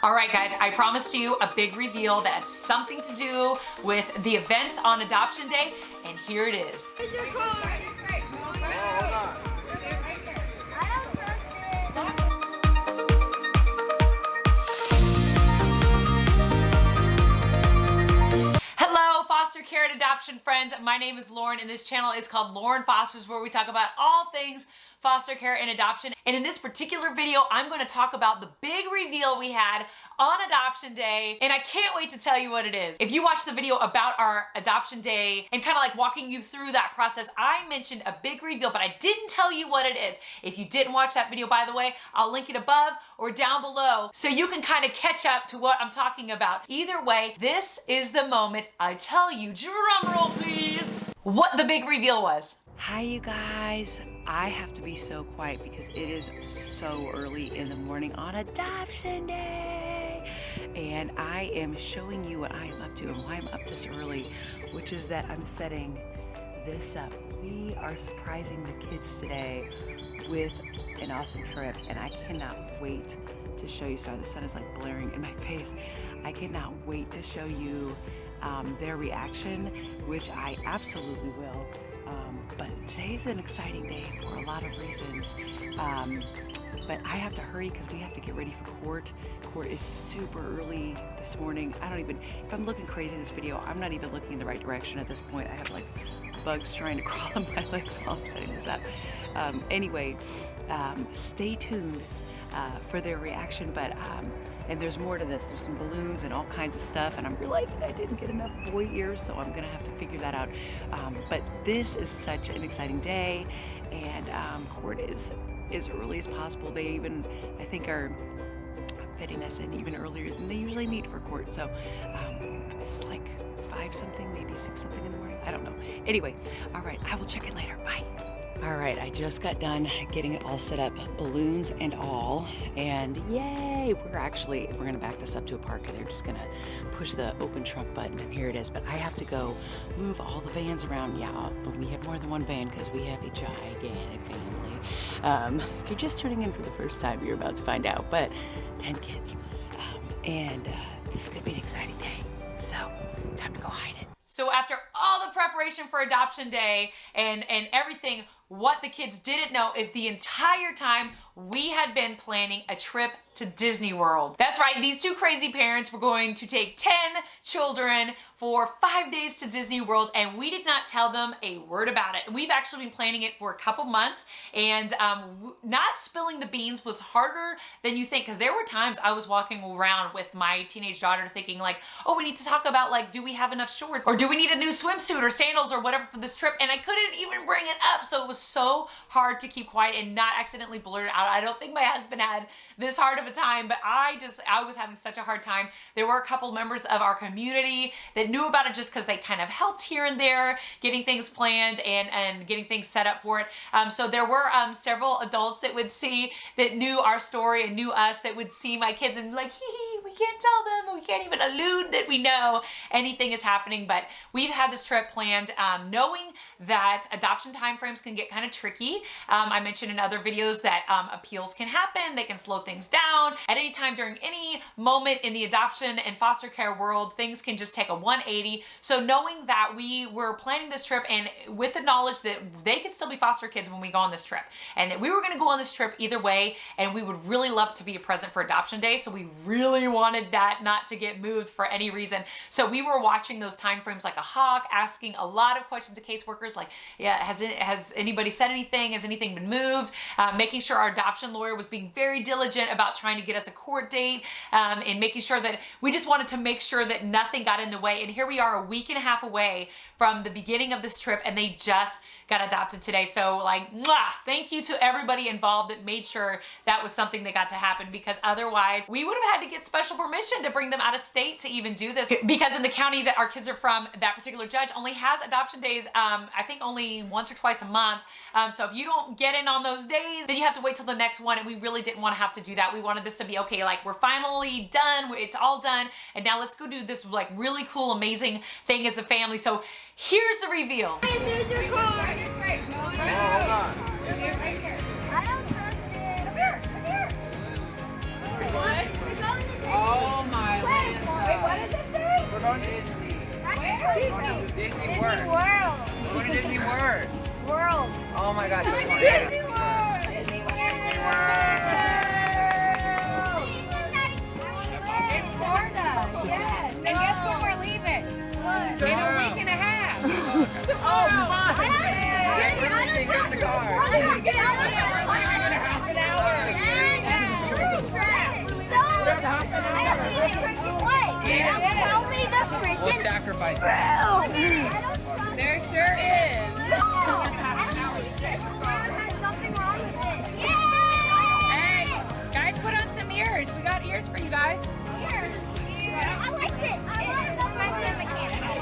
All right, guys, I promised you a big reveal that has something to do with the events on Adoption Day, and here it is. Here's your car. Hello, foster care and adoption friends. My name is Lauren, and this channel is called Lauren Fosters, where we talk about all things foster care and adoption. And in this particular video, I'm going to talk about the big reveal we had on Adoption Day, and I can't wait to tell you what it is. If you watched the video about our Adoption Day and kind of like walking you through that process, I mentioned a big reveal, but I didn't tell you what it is. If you didn't watch that video, by the way, I'll link it above or down below so you can kind of catch up to what I'm talking about. Either way, this is the moment I tell you, drum roll please, what the big reveal was. Hi you guys, I have to be so quiet because it is so early in the morning on Adoption Day, and I am showing you what I am up to and why I'm up this early, which is that I'm setting this up. We are surprising the kids today with an awesome trip, and I cannot wait to show you. Sorry, the sun is like blaring in my face. I cannot wait to show you their reaction, which I absolutely will. But today's an exciting day for a lot of reasons. But I have to hurry because we have to get ready for court. Court is super early this morning. If I'm looking crazy in this video, I'm not even looking in the right direction at this point. I have like bugs trying to crawl on my legs while I'm setting this up. Anyway, stay tuned for their reaction, and there's more to this. There's some balloons and all kinds of stuff, and I'm realizing I didn't get enough boy ears, so I'm gonna have to figure that out. But this is such an exciting day, and court is as early as possible. They even, I think, are fitting us in even earlier than they usually meet for court. So it's like 5 something, maybe 6 something in the morning. I don't know. Anyway, all right, I will check in later. Bye. All right, I just got done getting it all set up, balloons and all, and yay, we're gonna back this up to a park, and they're just gonna push the open trunk button, and here it is. But I have to go move all the vans around. Yeah, but we have more than one van because we have a gigantic family. If you're just tuning in for the first time, you're about to find out, but 10 kids, and this is gonna be an exciting day, so time to go hide it. So after all the preparation for Adoption Day and everything, what the kids didn't know is the entire time we had been planning a trip to Disney World. That's right, these two crazy parents were going to take 10 children for 5 days to Disney World, and we did not tell them a word about it. We've actually been planning it for a couple months, and not spilling the beans was harder than you think, because there were times I was walking around with my teenage daughter thinking like, oh, we need to talk about like, do we have enough shorts, or do we need a new swimsuit or sandals or whatever for this trip, and I couldn't even bring it up. So it was so hard to keep quiet and not accidentally blurt it out. I don't think my husband had this hard of a time, but I was having such a hard time. There were a couple members of our community that knew about it just because they kind of helped here and there, getting things planned and getting things set up for it. So there were several adults that would see, that knew our story and knew us, that would see my kids and be like, hee, we can't tell them, we can't even allude that we know anything is happening. But we've had this trip planned, knowing that adoption timeframes can get kind of tricky. I mentioned in other videos that appeals can happen, they can slow things down. At any time during any moment in the adoption and foster care world, things can just take a 180. So knowing that we were planning this trip, and with the knowledge that they could still be foster kids when we go on this trip, and that we were gonna go on this trip either way, and we would really love to be a present for Adoption Day, so we really wanted that not to get moved for any reason. So we were watching those time frames like a hawk, asking a lot of questions to caseworkers like, yeah, has anybody said anything? Has anything been moved? Making sure our adoption lawyer was being very diligent about trying to get us a court date, and making sure that we just wanted to make sure that nothing got in the way. And here we are, a week and a half away from the beginning of this trip, and they just got adopted today. So like, mwah, thank you to everybody involved that made sure that was something that got to happen, because otherwise we would have had to get special permission to bring them out of state to even do this, because in the county that our kids are from, that particular judge only has adoption days, I think only once or twice a month. So if you don't get in on those days, then you have to wait till the next one, and we really didn't want to have to do that. We wanted this to be okay, like we're finally done, it's all done, and now let's go do this like really cool, amazing thing as a family. So here's the reveal. Here's your car. Hold on. Right here. I don't trust it. Come here. Come here. What? We're going to Disney. Oh, Disney Disney World. World. Go to Disney World. World. Oh my God. Disney World. Disney World. In Florida. Yes. And guess when we're leaving? In a week and a half. We'll sacrifice it. There sure is. Hey, guys, put on some ears. We got ears for you guys. I like this. It reminds me of mechanical.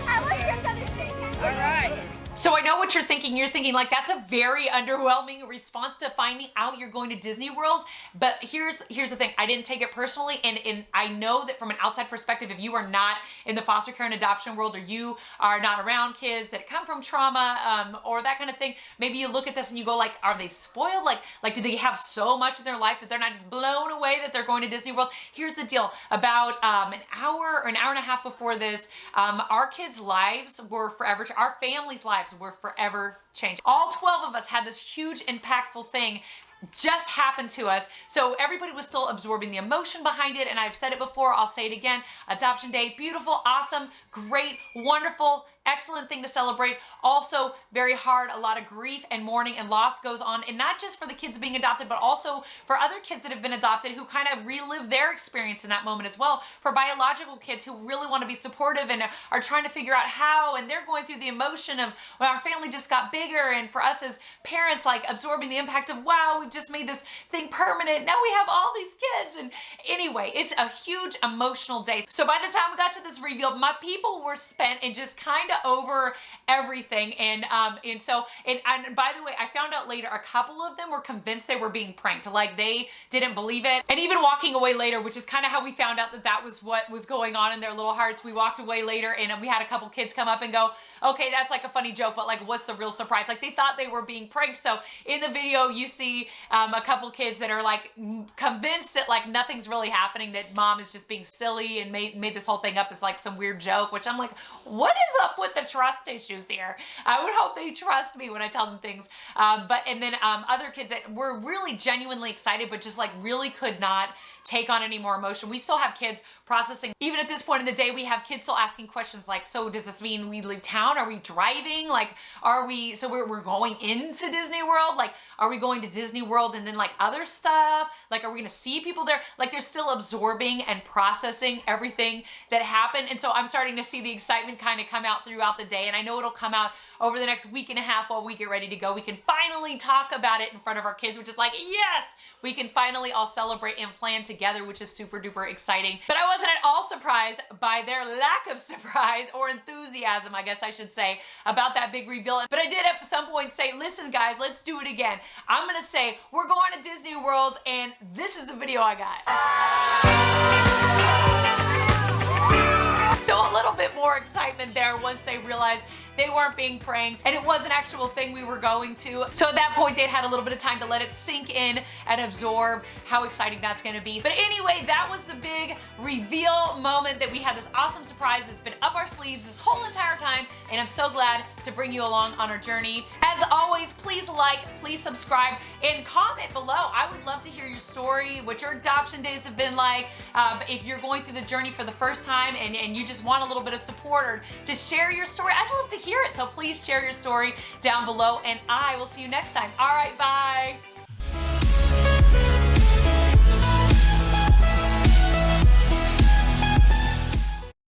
I like this other thing. All right. So I know what you're thinking. You're thinking like that's a very underwhelming response to finding out you're going to Disney World. But here's the thing. I didn't take it personally, and I know that from an outside perspective, if you are not in the foster care and adoption world, or you are not around kids that come from trauma or that kind of thing, maybe you look at this and you go like, are they spoiled? Like do they have so much in their life that they're not just blown away that they're going to Disney World? Here's the deal. About an hour or an hour and a half before this, our kids' lives were forever. Our families' lives were forever changed. All 12 of us had this huge impactful thing just happened to us. So everybody was still absorbing the emotion behind it. And I've said it before, I'll say it again. Adoption Day, beautiful, awesome, great, wonderful, excellent thing to celebrate. Also very hard, a lot of grief and mourning and loss goes on. And not just for the kids being adopted, but also for other kids that have been adopted who kind of relive their experience in that moment as well. For biological kids who really want to be supportive and are trying to figure out how, and they're going through the emotion of, well, our family just got bigger. And for us as parents, like absorbing the impact of, wow, we've just made this thing permanent. Now we have all these kids. And anyway, it's a huge emotional day. So by the time we got to this reveal, my people were spent and just kind of over everything. And by the way, I found out later, a couple of them were convinced they were being pranked. Like they didn't believe it. And even walking away later, which is kind of how we found out that that was what was going on in their little hearts. We walked away later and we had a couple kids come up and go, okay, that's like a funny joke, but like, what's the real surprise? Like they thought they were being pranked. So in the video, you see a couple kids that are like convinced that like nothing's really happening, that mom is just being silly and made this whole thing up as like some weird joke, which I'm like, what is up with the trust issues here? I would hope they trust me when I tell them things. And then other kids that were really genuinely excited, but just like really could not take on any more emotion. We still have kids processing. Even at this point in the day, we have kids still asking questions like, so does this mean we leave town? Are we driving? Like, we're going into Disney World? Like, are we going to Disney World and then like other stuff? Like, are we gonna see people there? Like they're still absorbing and processing everything that happened. And so I'm starting to see the excitement kind of come out throughout the day. And I know it'll come out over the next week and a half while we get ready to go. We can finally talk about it in front of our kids, which is like, yes, we can finally all celebrate and plan together, which is super duper exciting. But I wasn't at all surprised by their lack of surprise or enthusiasm, I guess I should say, about that big reveal. But I did at some point say, listen guys, let's do it again. I'm gonna say, we're going to Disney World and this is the video I got. So a little bit more excitement there once they realized they weren't being pranked and it was an actual thing we were going to. So at that point, they'd had a little bit of time to let it sink in and absorb how exciting that's gonna be. But anyway, that was the big reveal moment that we had this awesome surprise that's been up our sleeves this whole entire time. And I'm so glad to bring you along on our journey. As always, please like, please subscribe, and comment below. I would love to hear your story, what your adoption days have been like. If you're going through the journey for the first time and you just want a little bit of support or to share your story, I'd love to hear it. So please share your story down below and I will see you next time. All right, bye.